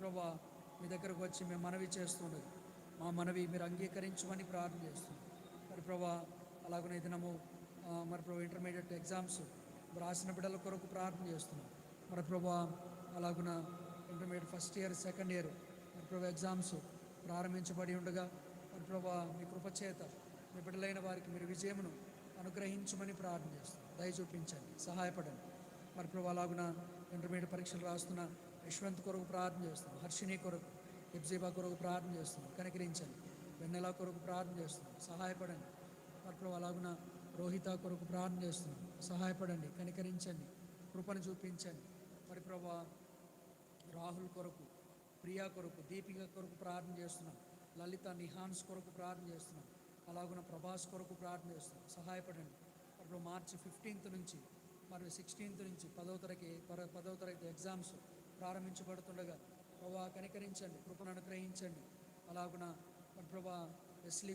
ప్రభా మీ దగ్గరకు వచ్చి మేము మనవి చేస్తుండగా మా మనవి మీరు అంగీకరించమని ప్రార్థన చేస్తున్నాం. మరి ప్రభా అలాగనే దినము మరి ప్రభు ఇంటర్మీడియట్ ఎగ్జామ్స్ రాసిన బిడ్డల కొరకు ప్రార్థన చేస్తున్నాం. మరి ప్రభా అలాగున intermediate first year second year మరి ప్రభు ఎగ్జామ్స్ ప్రారంభించబడి ఉండగా మరి ప్రభా మీ కృపచేత మీ బిడ్డలైన వారికి మీరు విజయమును అనుగ్రహించమని ప్రార్థన చేస్తున్నాం. దయ చూపించండి, సహాయపడండి. మరి ప్రభు అలాగున ఇంటర్మీడియట్ పరీక్షలు రాస్తున్న యశ్వంత్ కొరకు ప్రార్థన చేస్తున్నాం. హర్షిని కొరకు, ఎబ్జీబా కొరకు ప్రార్థన చేస్తున్నాం. కనికరించండి. వెన్నెల కొరకు ప్రార్థన చేస్తున్నాం. సహాయపడండి. మరి ప్రభు అలాగున రోహిత కొరకు ప్రార్థన చేస్తున్నాం. సహాయపడండి, కనికరించండి, కృపను చూపించండి. మరి ప్రభు రాహుల్ కొరకు, ప్రియా కొరకు, దీపిక కొరకు ప్రార్థన చేస్తున్నాం. లలిత నిహాన్స్ కొరకు ప్రార్థన చేస్తున్నాం. అలాగున ప్రభాస్ కొరకు ప్రార్థన చేస్తున్నాం. సహాయపడండి. ఇప్పుడు మార్చి 15 నుంచి మరియు 16 నుంచి 10వ తరగతి ఎగ్జామ్స్ ప్రారంభించబడుతుండగా ప్రభా కనికరించండి, కృపను అనుగ్రహించండి. అలాగున ప్రభా వెస్లీ